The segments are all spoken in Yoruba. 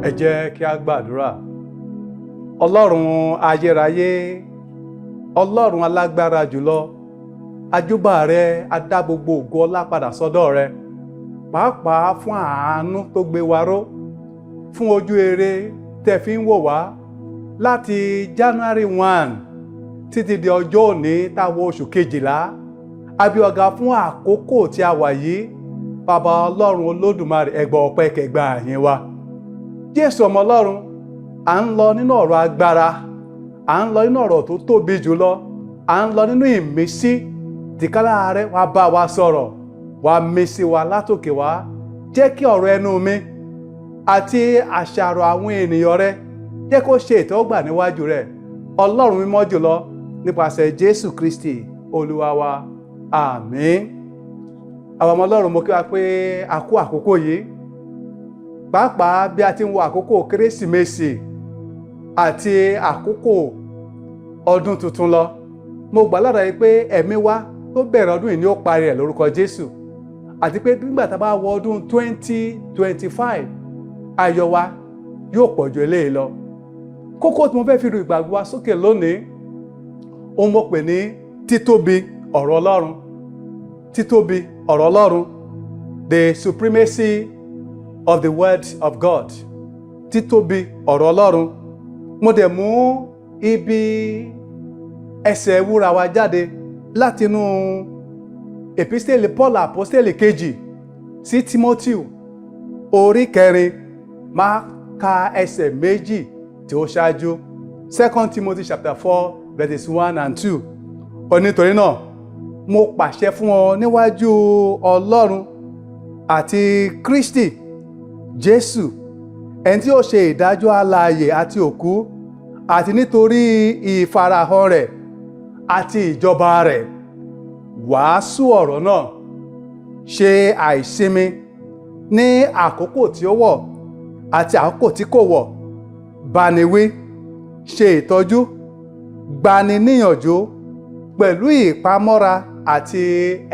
Ẹ jẹ́ kí a gbàdúrà. Ọlọ́run ayérayé, Ọlọ́run alágbára jùlọ, àjúbà rẹ, a dá gbogbo ògo ọlá padà sọ́dọ̀ rẹ, pàápàá fún àánú tó gbé wa ró, fún ojú rere tẹ́ fi ń wò wá láti January 1 títí di ọjọ́ òní táwọn oṣù kejìlá. A bí ọ̀gá fún àkókò tí a wà yìí. Bàbá Ọlọ́run Olódùmarè, ẹ gbọ́ ọpẹ́ kẹgbà yín wa. Jésù ọmọ Ọlọ́run, à ń lọ nínú ọ̀rọ̀ agbára, à ń lọ nínú ọ̀rọ̀ tó tóbi jùlọ, à ń lọ nínú ìmísí. Tìkálà rẹ wá bá wa sọ̀rọ̀, wá mísí wa látòkè wá. Jẹ́ kí ọ̀rọ̀ ẹnu mi àti àṣàrò àwọn ènìyàn rẹ jẹ́ kó ṣe ìtẹ́wọ́gbà níwájú rẹ. Ọlọ́run mímọ́ jùlọ, nípasẹ̀ Jésù Kristi Olúwa wa. Àmín. Àwọn ọmọ Ọlọ́run, mo kí wa pé a kú àkókò yìí, pàápàá bí a ti ń wo àkókò Kérésìmesì àti àkókò ọdún tuntun lọ. Mo gbà ládàá yìí pé ẹ̀mí wa tó bẹ̀rẹ̀ ọdún yìí ni ó parí rẹ̀ lórúkọ Jésù, àti pé nígbà tá a bá wọ ọdún 2025, ayọ̀ wa yóò pọ̀ ju eléyìí lọ. Kókó tí mo fẹ́ fi ru ìgbàgbọ́ wa sókè lónìí, òun mo pè ní títóbi ọ̀rọ̀ Ọlọ́run. Títóbi ọ̀rọ̀ Ọlọ́run, the supremacy of the word of God. Títóbi ọ̀rọ̀ Ọlọ́run. Mo dẹ̀ mú ibi ẹsẹ̀ wúrà wa jáde látinú epistele Paul apostole kejì sí Timoteo orí 4. Máa ka ẹsẹ̀ méjì tí ó ṣáájú. 2 Timothy chapter 4 verses 1 and 2. Nítorí náà, mo pàṣẹ fún ọ níwájú Ọlọ́run àti Kristi Jésù, ẹni tí ó ṣe ìdájọ́ alààyè àti òkú, àti nítorí ìfarahàn rẹ̀ àti ìjọba rẹ̀, wàásù ọ̀rọ̀ náà, ṣe àìsinmi ní àkókò tí ó wọ̀ àti àkókò tí kò wọ̀, báni wí, ṣe ìtọ́jú, gbani níyànjú pẹ̀lú ìpamọ́ra àti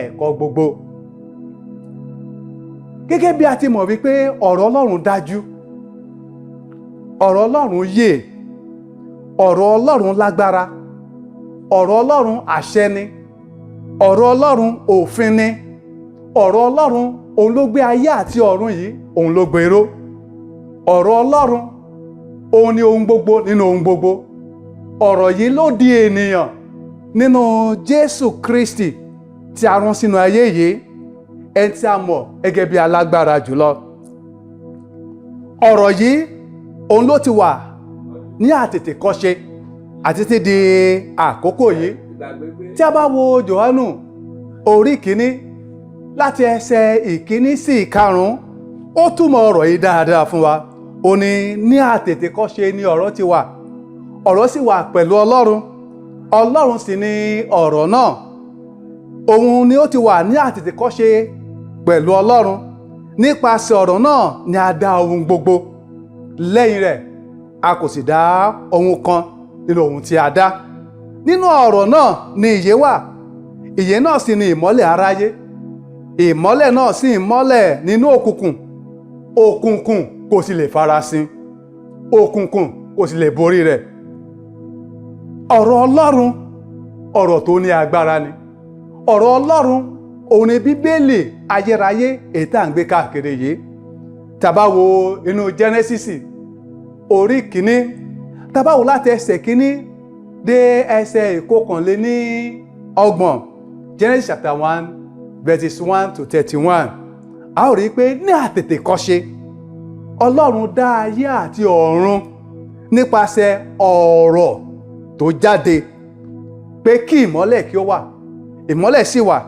ẹ̀kọ́ gbogbo. Gẹ́gẹ́ bí a ti mọ̀ wípé ọ̀rọ̀ Ọlọ́run dájú, ọ̀rọ̀ Ọlọ́run yè, ọ̀rọ̀ Ọlọ́run lágbára, ọ̀rọ̀ Ọlọ́run àṣẹ ni, ọ̀rọ̀ Ọlọ́run òfin ni, ọ̀rọ̀ Ọlọ́run òun ló gbé ayé àti ọ̀run yìí, òun ló gbèrò. Ọ̀rọ̀ Ọlọ́run òun ni ohun gbogbo nínú ohun gbogbo. Ọ̀rọ̀ yìí ló di ènìyàn nínú Jésù Kristi tí a rán sínú ayé yìí, ẹni tí a mọ̀ gẹ́gẹ́ bí alágbára jùlọ. Ọ̀rọ̀ yìí òun ló ti wà ní àtètèkọ́ṣe àti títí di àkókò yìí. Tí a bá wo Jòhánù orí 1 láti ẹsẹ̀ 1 sí 5, ó túmọ̀ ọ̀rọ̀ yìí dáadáa fún wa. Ó ní àtètèkọ́ṣe ni ọ̀rọ̀ ti wà, ọ̀rọ̀ sì wà pẹ̀lú Ọlọ́run, Ọlọ́run sì ni ọ̀rọ̀ náà. Òun ni ó ti wà ní àtètèkọ́ṣe pẹ̀lú Ọlọ́run. Nípasẹ̀ ọ̀rọ̀ náà ni a dá ohun gbogbo. Lẹ́yìn rẹ̀, a kò sì dá ohun kan nínú ohun tí a dá. Nínú ọ̀rọ̀ náà ni ìyè wà, ìyè náà sì ni ìmọ́lẹ̀ aráyé. Ìmọ́lẹ̀ náà sì ń mọ́lẹ̀ nínú òkùnkùn, òkùnkùn kò sì lè farasin, òkùnkùn kò sì lè borí rẹ̀. Ọ̀rọ̀ Ọlọ́run, ọ̀rọ̀ tó ní agbára ni. Ọ̀rọ̀ Ọlọ́run òun ni Bíbélì ayérayé èyí tí à ń gbé káàkiri yìí. Tá bá wo inú Jẹ́nẹ́sísì orí 1, tá bá wo láti ẹsẹ̀ 1 dé ẹsẹ̀ 29, Genesis chapter 1 verses 1 to 31, a ó rí pé ní àtètèkọ́ṣe Ọlọ́run dá ayé àti ọ̀run nípasẹ̀ ọ̀rọ̀ tó jáde pé kí ìmọ́lẹ̀ kí ó wà, ìmọ́lẹ̀ sì wà.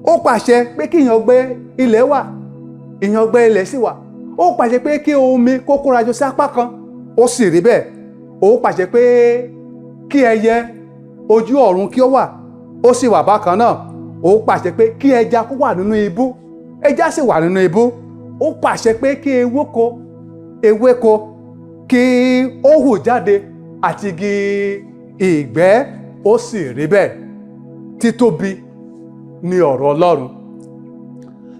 Ó pàṣẹ pé kí ìyàngbẹ ilẹ̀ wà, ìyàngbẹ ilẹ̀ sì wà. Ó pàṣẹ pé kí omi kó kórajọ sí apá kan, ó sì rí bẹ́ẹ̀. Ó pàṣẹ pé kí ẹyẹ ojú ọ̀run kí ó wà, ó sì wà bákan náà. Ó pàṣẹ pé kí ẹja kó wà nínú ibú, ẹja sì wà nínú ibú. Ó pàṣẹ pé kí ewéko kí ó hù jáde àti igi ìgbẹ́, ó sì rí bẹ́ẹ̀. Títóbi ni ọ̀rọ̀ Ọlọ́run.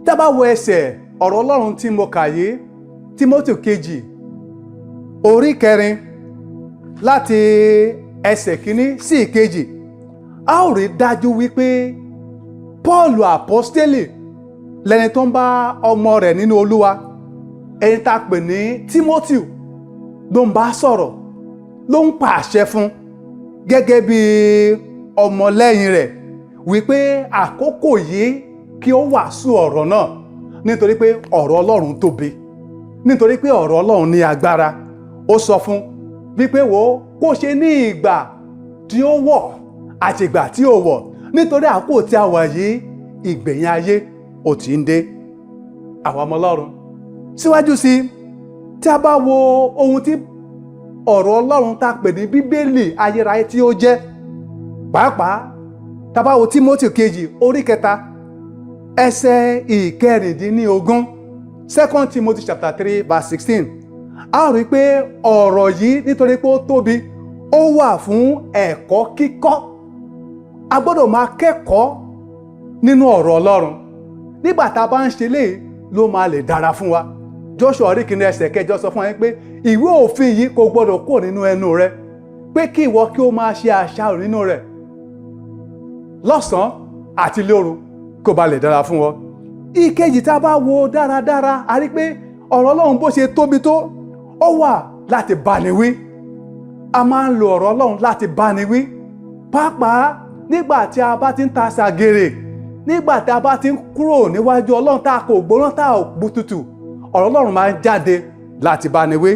Tá bá wo ẹsẹ̀ ọ̀rọ̀ Ọlọ́run tí mo kà yìí, Tímótì kejì orí 4 láti ẹsẹ̀ 1 sí 2 a ó rí dájú wípé Pọ́ọ̀lù àpọ́stélì lẹni tó ń bá ọmọ rẹ̀ nínú Olúwa ẹni tá a pè ní Tímótì ló ń bá sọ̀rọ̀, ló ń pa àṣẹ fún gẹ́gẹ́ bí ọmọlẹ́yìn rẹ̀ wípé àkókò yìí kí ó wàásù ọ̀rọ̀ náà, nítorí pé ọ̀rọ̀ Ọlọ́run tóbi, nítorí pé ọ̀rọ̀ Ọlọ́run ní agbára. Ó sọ fún wípé wò ó kó ṣe ní ìgbà tí ó wọ̀ àti ìgbà tí ó wọ̀, nítorí àkókò tí a wà yìí ìgbẹ̀yìn ayé ó ti ń dé. Àwọn ọmọ Ọlọ́run síwájú sí tí a bá wo ohun tí ọ̀rọ̀ Ọlọ́run tá pè ní Bíbélì ayérayé tí ó jẹ́, pàápàá tá bá wo Tímótì kejì orí 3 ẹsẹ̀ 16, 2 Timothy chapter 3 verse 16, a rí pé ọ̀rọ̀ yìí nítorí pé ó tóbi ó wà fún ẹ̀kọ́ kíkọ́. A gbọ́dọ̀ máa kẹ́kọ̀ọ́ nínú ọ̀rọ̀ Ọlọ́run. Nígbà tá a bá ń ṣe léyìí ló máa lè dára fún wa. Joshua orí 1 ẹsẹ̀ 8 sọ fún wa pé ìwé òfin yìí kò gbọ́dọ̀ kúrò nínú ẹnu rẹ, pé kí ìwọ kí o máa ṣe àṣàrò nínú rẹ̀ lọ́sàn-án àti lóru kó ba lè dára fún ọ. Ìkejì tá a bá wo dáradára a rí pé ọ̀rọ̀ Ọlọ́run bó ṣe tóbi tó ó wà láti báni wí. A máa ń lo ọ̀rọ̀ Ọlọ́run láti báni wí, pàápàá nígbà tí a bá ti ń ta ṣàgèrè, nígbà tí a bá ti ń kúrò níwájú Ọlọ́run tá a kò gbóná tá a ò gbútútù, ọ̀rọ̀ Ọlọ́run máa ń jáde láti báni wí.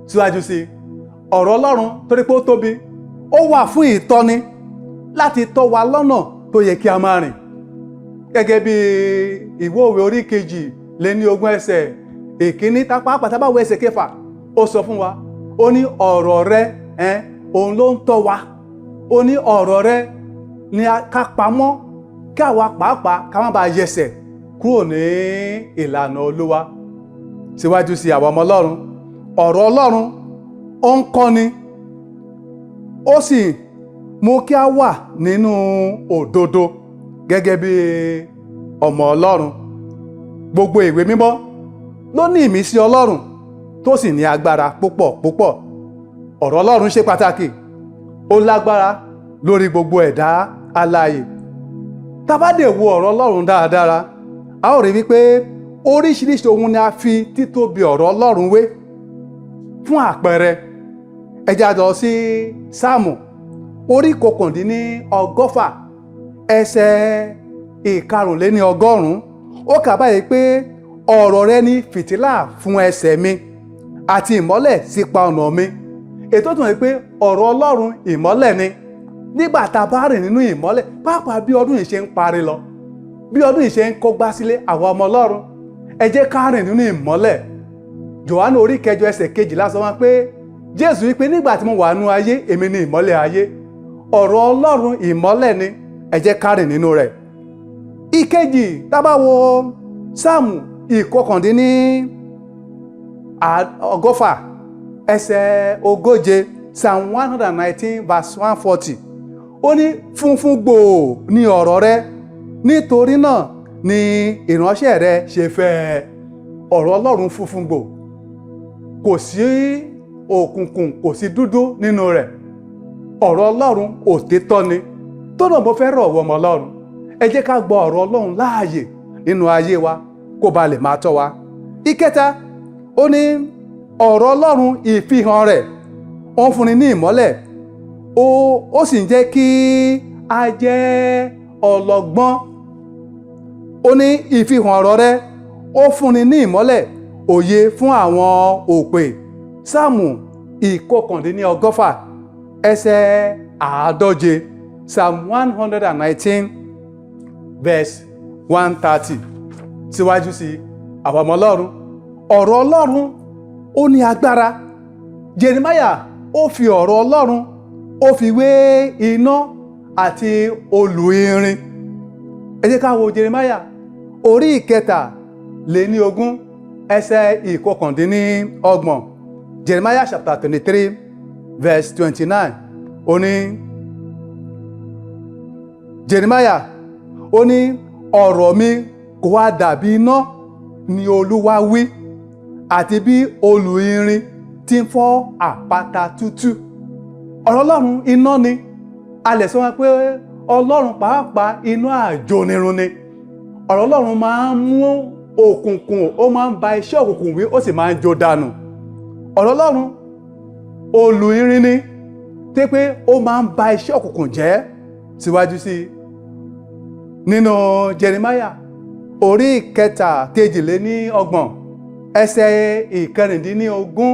Síwájú sí ọ̀rọ̀ Ọlọ́run torí pé ó tóbi ó wà fún ìtọ́ni láti tọ́ wa lọ́nà tó yẹ kí a máa rìn. Gẹ́gẹ́ bí ìwé òwe orí 2 ẹsẹ̀ 1 pàápàá tá bá wo ẹsẹ̀ 6 ó sọ fún wa, ó ní ọ̀rọ̀ rẹ òun ló ń tọ́ wa, ó ní ọ̀rọ̀ rẹ ni ká pamọ́ kí àwa pàápàá ká má bàa yẹsẹ̀ kúrò ní ìlànà Olúwa. Síwájú sí àwọn ọmọ Ọlọ́run, ọ̀rọ̀ Ọlọ́run ó ń kọ́ni, ó sì mú kí a wà nínú òdodo gẹ́gẹ́ bí ọmọ Ọlọ́run. Gbogbo ìwé mímọ́ ló ní ìmísí Ọlọ́run tó sì ní agbára púpọ̀ púpọ̀. Ọ̀rọ̀ Ọlọ́run ṣe pàtàkì, ó lágbára lórí gbogbo ẹ̀dá alààyè. Tá bá dé wo ọ̀rọ̀ Ọlọ́run dáradára, a ó rí wípé oríṣiríṣi ohun ni a fi títóbi ọ̀rọ̀ Ọlọ́run wé. Fún àpẹẹrẹ, ẹ jẹ́ á lọ sí Sáàmù orí 119 ẹsẹ̀ 125. Ó kà báyìí pé ọ̀rọ̀ rẹ ni fìtílà fún ẹsẹ̀ mi àti ìmọ́lẹ̀ sípa ọ̀nà mi. Ètò tó ń pé ọ̀rọ̀ Ọlọ́run ìmọ́lẹ̀ ni. Nígbà tá a bá rìn nínú ìmọ́lẹ̀, pàápàá bí ọdún yìí ṣe ń parí lọ, bí ọdún yìí ṣe ń kógbá sílé àwọn ọmọ Ọlọ́run, ẹ jẹ́ ká rìn nínú ìmọ́lẹ̀. Jòhánù orí 8 ẹsẹ̀ 12 sọ wá pé Jésù wípé nígbà tí mo wà nínú ayé èmi ni ìmọ́lẹ̀ ayé. Ọ̀rọ̀ Ọlọ́run ìmọ́lẹ̀ ni, ẹ jẹ́ ká rìn nínú rẹ̀. Ìkejì tá bá wo Sáàmù 119 ẹsẹ̀ 140, Psalm 119 verse 140, ó ní funfun gbòò ni ọ̀rọ̀ rẹ, nítorí náà ni ìránṣẹ́ rẹ ṣe fẹ́. Ọ̀rọ̀ Ọlọ́run funfun gbòò, kò sí òkùnkùn, kò sí dúdú nínú rẹ̀. Ọ̀rọ̀ Ọlọ́run òtítọ́ ni. Tó náà mo fẹ́ rọ̀ wọ́ ọmọ Ọlọ́run, ẹ jẹ́ ká gbọ́ ọ̀rọ̀ Ọlọ́run láàyè nínú ayé wa kó ba lè máa tọ́ wa. Ìkẹta, ó ní ọ̀rọ̀ Ọlọ́run ìfihàn rẹ̀ ó ń fúnni ní ìmọ́lẹ̀, ó sì ń jẹ́ kí a jẹ́ ọlọ́gbọ́n. Ó ní ìfihàn ọ̀rọ̀ rẹ̀ ó fúnni ní ìmọ́lẹ̀, òye fún àwọn òpè. Sáàmù 119 ẹsẹ̀ 140, Psalm 119 verse 130. Síwájú sí àwọn ọmọ Ọlọ́run, ọ̀rọ̀ Ọlọ́run ó ní agbára. Jeremiah ó fi ọ̀rọ̀ Ọlọ́run ó fi wé iná àti olù irin. Ẹ jẹ́ ká wo Jeremiah orí 23 ẹsẹ̀ 29. Jeremiah chapter 23 verse 29. Ó ní Jeremiah ó ní ọ̀rọ̀ mi kò wá dàbí iná ni Olúwa wí, àti bí olù irin tí ń fọ́ àpáta tútù. Ọ̀rọ̀ Ọlọ́run iná ni. A lè sọ pé Ọlọ́run pàápàá iná àjónirun ni. Ọ̀rọ̀ Ọlọ́run máa ń mú òkùnkùn, ó máa ń ba iṣẹ́ òkùnkùn wí, ó sì máa ń jó dànù. Ọ̀rọ̀ Ọlọ́run olù irin ni, tí pé ó máa ń ba iṣẹ́ òkùnkùn jẹ́. Síwájú sí i, nínú Jeremiah orí kejìléníọgbọ̀n ẹsẹ̀ ìkẹrìndínlógún,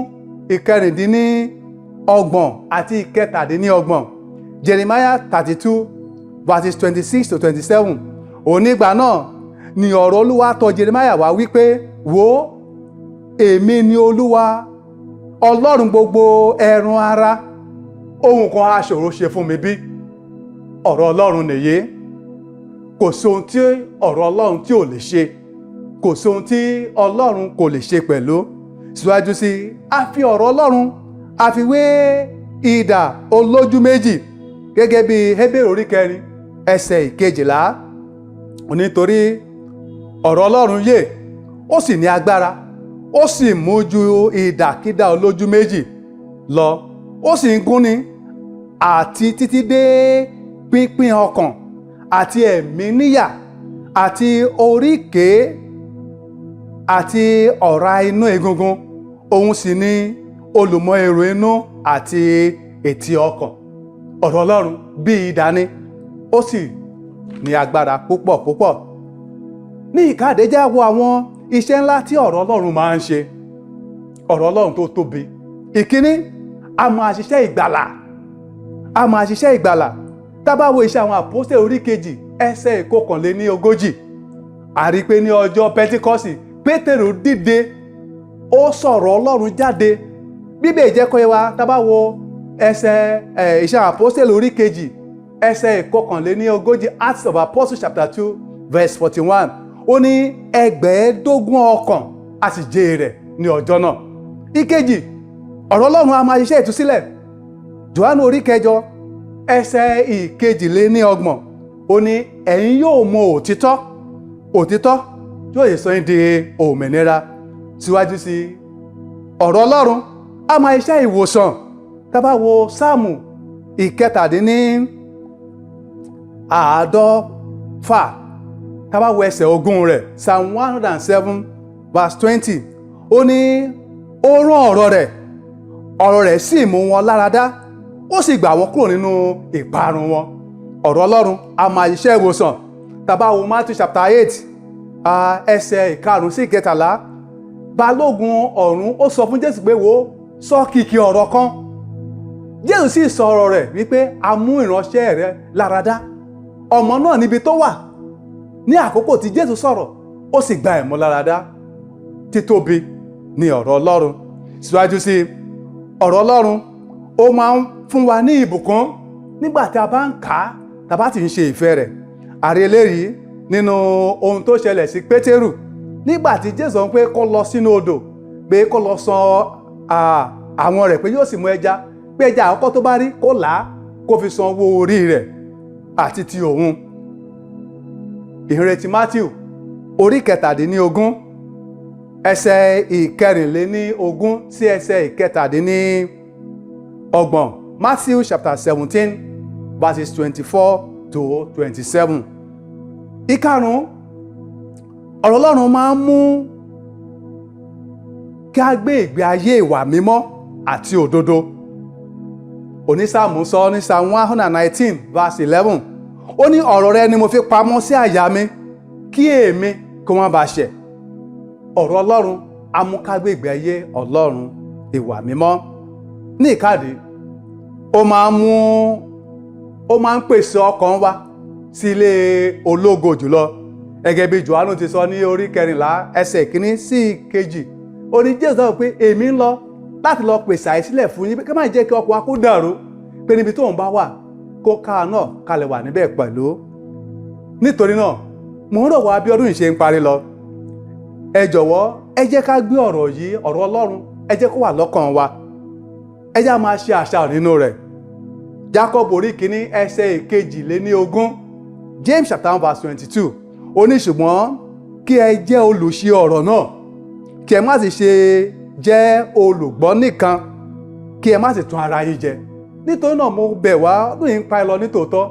ìkẹrìndínlọ́gbọ̀n àti ìkẹtàdínlọ́gbọ̀n. Jeremiah 32 verses 26 to 27. Onígbà náà ni ọ̀rọ̀ Olúwa tọ̀ Jeremiah wá wípé, wò, èmi ni Olúwa, Ọlọ́run gbogbo ẹran ara. Ohun kan á ṣòro ṣe fún mi bí? Ọ̀rọ̀ Ọlọ́run nìyí. Kò sí ohun tí ọ̀rọ̀ Ọlọ́run tí ò lè ṣe. Kò sí ohun tí Ọlọ́run kò lè ṣe pẹ̀lú. Síwájú sí i, a fi ọ̀rọ̀ Ọlọ́run a fi wé idà olójú méjì, gẹ́gẹ́ bí Hébérù orí 4 ẹsẹ̀ 12. Nítorí ọ̀rọ̀ Ọlọ́run yè, ó sì ní agbára, ó sì mú ju idàkídà olójú méjì lọ, ó sì ń gúnni àti títí dé pínpín ọkàn àti ẹ̀mí níyà àti oríkèé àti ọ̀rá inú egungun. Òun sì ni olùmọ̀ èrò inú àti etí ọkàn. Ọ̀rọ̀ Ọlọ́run bí idà ni, ó sì ní agbára púpọ̀ púpọ̀. Ní ìkádé já wo àwọn iṣẹ́ ńlá tí ọ̀rọ̀ Ọlọ́run máa ń ṣe. Ọ̀rọ̀ Ọlọ́run tó tóbi. Ìkíní, a máa ṣiṣẹ́ ìgbàlà. A máa ṣiṣẹ́ ìgbàlà. Tá bá wo iṣẹ́ àwọn àpọ́stélì orí 2 ẹsẹ̀ 41. A rí pé ní ọjọ́ Pẹ́ńtíkọ́sì, Pétérù dìde, ó sọ̀rọ̀ Ọlọ́run jáde. Bíbélì jẹ́ kó yé wa, tá bá wo ẹsẹ̀ iṣẹ́ àwọn àpọ́stélì orí 2 ẹsẹ̀ 41, Acts of Apostles chapter 2 verse 41. Ó ní 15,000 ọkàn a sì jẹ́ rẹ̀ ní ọjọ́ náà. Ìkejì, ọ̀rọ̀ Ọlọ́run a máa ṣiṣẹ́ ìtúsílẹ̀. Jòhánù orí 8 ẹsẹ̀ 22. Ó ní ẹ̀yin yóò mọ òtítọ́, òtítọ́ yóò lè sọ yín di òmìnira. Síwájú sí i, ọ̀rọ̀ Ọlọ́run a máa ṣiṣẹ́ ìwòsàn. Tá bá wo Sáàmù 47, tá bá wo ẹsẹ̀ 20 rẹ̀, Psalm 107 verse 20. Ó ní ó rán ọ̀rọ̀ rẹ̀ sì mú wọn lára dá, ó sì gbà wọ́n kúrò nínú ìparun wọn. Ọ̀rọ̀ Ọlọ́run a máa ṣiṣẹ́ ìwòsàn. Tá bá wo Matthew chapter 8 ẹsẹ̀ 5 sí 13. Balógun ọ̀run ó sọ fún Jésù pé, wò, sọ kìkì ọ̀rọ̀ kan. Jésù sì sọ ọ̀rọ̀ rẹ̀ wípé a mú ìránṣẹ́ rẹ̀ lára dá. Ọmọ náà níbi tó wà ní àkókò tí Jésù sọ̀rọ̀, ó sì gba ìmúláradá. Títóbi ni ọ̀rọ̀ Ọlọ́run. Síwájú sí i, ọ̀rọ̀ Ọlọ́run ó máa ń fún wa ní ìbùkún nígbà tí a bá ń kà á, tá bá ti ń ṣe ìfẹ́ rẹ̀. Àrí eléyìí nínú ohun tó ṣẹlẹ̀ sí Pétérù nígbà tí Jésù ń pé kó lọ sínú odò, pé kó lọ san àwọn rẹ̀, pé yóò sì mú ẹja, pé ẹja àkọ́kọ́ tó bá rí kó là á, kó fi san owó orí rẹ̀ àti ti òun. Ìhìnrere ti Matthew orí 17 ẹsẹ̀ 24 sí ẹsẹ̀ 27. Matthew chapter 17 verses 24 to 27. Ìkarùn-ún, ọ̀rọ̀ Ọlọ́run máa ń mú kí a gbé ìgbé ayé ìwà mímọ́ àti òdodo. Onísáàmù sọ ní Psalm 119 verse 11. Ó ní ọ̀rọ̀ rẹ ni mo fi pamọ́ sí àyà mi, kí èmi kó má bàa ṣẹ̀. Ọ̀rọ̀ Ọlọ́run á mú ká gbé ìgbé ayé Ọlọ́run, ìwà mímọ́. Ní ìkádé, ó máa ń pèsè ọkàn wa sí ilé ológo jùlọ. Gẹ́gẹ́ bí Jòhánù ti sọ ní orí 14 ẹsẹ̀ 1 sí 2. Ó ní Jésù sọ pé èmi ń lọ láti lọ pèsè àìsílẹ̀ fún yín, pé ká má jẹ́ kí ọkàn wa kó dàrú, pé níbi tó ń bá wà kó ká náà kalẹ̀ wà níbẹ̀ pẹ̀lú. Nítorí náà, mo ń rọ̀ wá bí ọdún yìí ṣe ń parí lọ. Ẹ jọ̀wọ́, ẹ jẹ́ ká gbé ọ̀rọ̀ yìí, ọ̀rọ̀ Ọlọ́run, ẹ jẹ́ kó wà lọ́kàn wa. Ẹ jẹ́ á máa ṣe àṣàrò nínú rẹ̀. Jacob orí 1 ẹsẹ̀ 22. James chapter 1 verse 22. Ó ní ṣùgbọ́n kí ẹ jẹ́ olùṣe ọ̀rọ̀ náà, kí ẹ má sì ṣe jẹ́ olùgbọ́ nìkan kí ẹ má sì tún ara yín jẹ. Nítorí náà mo bẹ̀ wá ọdún yìí ń pa ẹ lọ nítòótọ́,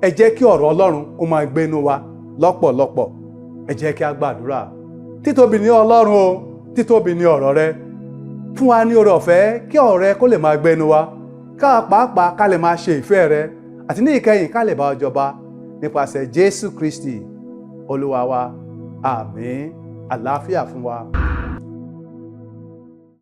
ẹ jẹ́ kí ọ̀rọ̀ Ọlọ́run kó máa gbénu wa lọ́pọ̀lọpọ̀. Ẹ jẹ́ kí a gbàdúrà. Títóbi ni Ọlọ́run o, títóbi ni ọ̀rọ̀ rẹ. Fún wa ní oore ọ̀fẹ́ kí ọ̀rọ̀ rẹ kó lè máa gbénu wa, ká pàápàá ká lè máa ṣe ìfẹ́ rẹ, àti ní ìkẹyìn ká lè bá ọ jọba nípasẹ̀ Jésù Kristi Olúwa wa. Àmín. Àlàáfíà fún wa.